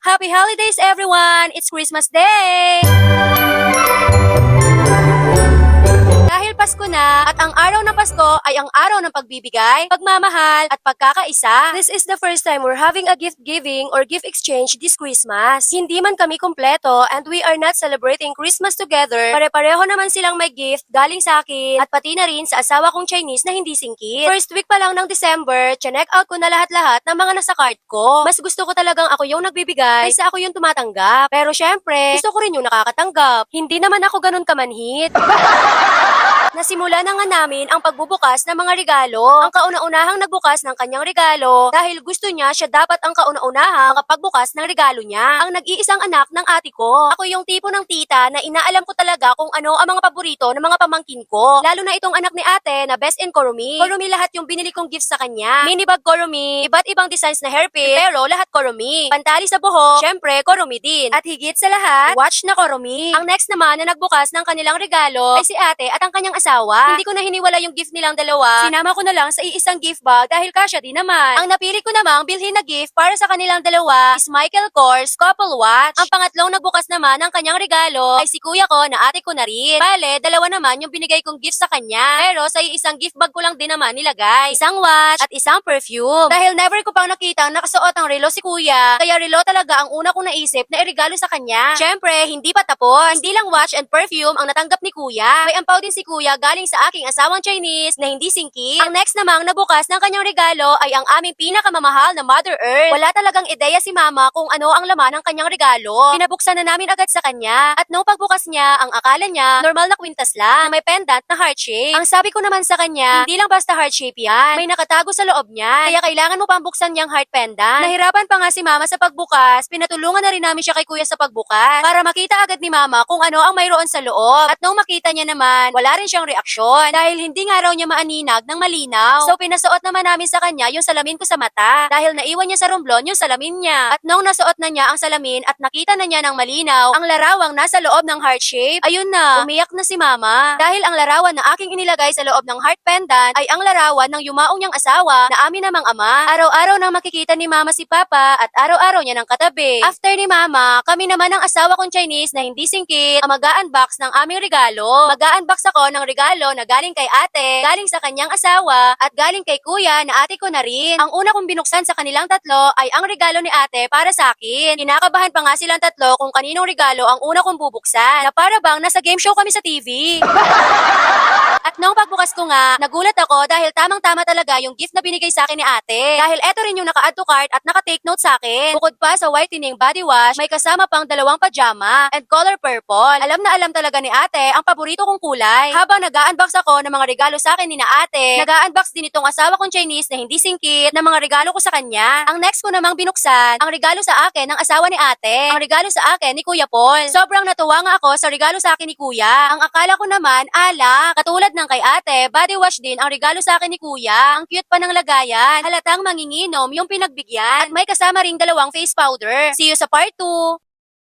Happy holidays everyone! It's Christmas Day! Dahil Pasko na at ang araw ng Pasko ay ang araw ng pagbibigay, pagmamahal at pagkakaisa. This is the first time we're having a gift giving or gift exchange this Christmas. Hindi man kami kumpleto and we are not celebrating Christmas together. Pare-pareho naman silang may gift galing sa akin at pati na rin sa asawa kong Chinese na hindi singkit. First week pa lang ng December, check out ko na lahat-lahat ng mga nasa cart ko. Mas gusto ko talagang ako yung nagbibigay kaysa ako yung tumatanggap. Pero syempre, gusto ko rin yung nakakatanggap. Hindi naman ako ganun kamanhit. Nasimula na nga namin ang pagbubukas ng mga regalo. Ang kauna-unahang nagbukas ng kanyang regalo dahil gusto niya siya dapat ang kauna-unahang makapagbukas ng regalo niya. Ang nag-iisang anak ng ate ko. Ako yung tipo ng tita na inaalam ko talaga kung ano ang mga paborito ng mga pamangkin ko. Lalo na itong anak ni ate na best in Korumi. Korumi lahat yung binili kong gift sa kanya. Mini bag Korumi, iba't ibang designs na hairpin, pero lahat Korumi. Pantali sa buhok, syempre Korumi din. At higit sa lahat, watch na Korumi. Ang next naman na nagbukas ng kanilang regalo ay si ate at ang kanyang asawa. Hindi ko na hiniwala yung gift nilang dalawa. Sinama ko na lang sa iisang gift bag dahil kasya din naman. Ang napili ko namang bilhin na gift para sa kanilang dalawa is Michael Kors Couple Watch. Ang pangatlong nagbukas naman ng kanyang regalo ay si kuya ko na ate ko na rin. Bale, dalawa naman yung binigay kong gift sa kanya. Pero sa iisang gift bag ko lang din naman nilagay. Isang watch at isang perfume. Dahil never ko pang nakita nakasuot ang relo si kuya, kaya relo talaga ang una kong naisip na iregalo sa kanya. Syempre, hindi pa tapos. Hindi lang watch and perfume ang natanggap ni kuya. May ampaw din si kuya galing sa aking asawang Chinese na hindi singkit. Ang next namang nabukas ng kanyang regalo ay ang aming pinakamamahal na Mother Earth. Wala talagang ideya si mama kung ano ang laman ng kanyang regalo. Pinabuksan na namin agad sa kanya at nung pagbukas niya, ang akala niya normal na kwintas lang na may pendant na heart shape. Ang sabi ko naman sa kanya, hindi lang basta heart shape yan. May nakatago sa loob niya. Kaya kailangan mo pang buksan niyang heart pendant. Nahirapan pa nga si mama sa pagbukas. Pinatulungan na rin namin siya kay kuya sa pagbukas para makita agad ni mama kung ano ang mayroon sa loob. At nung makita niya naman, wala rin siyang reaksyon dahil hindi nga raw niya maaninag ng malinaw. So pinasuot naman namin sa kanya yung salamin ko sa mata dahil naiwan niya sa romblon yung salamin niya. At nung nasuot na niya ang salamin at nakita na niya ng malinaw ang larawang nasa loob ng heart shape, ayun na, umiyak na si mama. Dahil ang larawan na aking inilagay sa loob ng heart pendant ay ang larawan ng yumaong niyang asawa na amin namang ama. Araw-araw nang makikita ni mama si papa at araw-araw niya ng katabi. After ni mama, kami naman ang asawa kong Chinese na hindi singkit ang mag-a-unbox ng aming regalo. Mag-a-unbox ako ng regalo na galing kay ate, galing sa kanyang asawa, at galing kay kuya na ate ko na rin. Ang una kong binuksan sa kanilang tatlo ay ang regalo ni ate para sa akin. Kinakabahan pa nga silang tatlo kung kaninong regalo ang una kong bubuksan, na para bang nasa game show kami sa TV. At nung pagbukas ko nga, nagulat ako dahil tamang-tama talaga yung gift na binigay sa akin ni ate. Dahil eto rin yung naka-add to cart at naka-take note sa akin. Bukod pa sa whitening body wash, may kasama pang dalawang pajama and color purple. Alam na alam talaga ni ate ang paborito kong kulay. Habang nag-a-unbox ako ng mga regalo sa akin ni na ate, nag-a-unbox din itong asawa kong Chinese na hindi singkit ng mga regalo ko sa kanya. Ang next ko namang binuksan, ang regalo sa akin ng asawa ni ate. Ang regalo sa akin ni Kuya Paul. Sobrang natuwa nga ako sa regalo sa akin ni Kuya. Ang akala ko naman, katulad ng kay ate, body wash din ang regalo sa akin ni kuya. Ang cute pa ng lagayan. Halatang manginginom yung pinagbigyan. At may kasama ring dalawang face powder. See you sa part 2.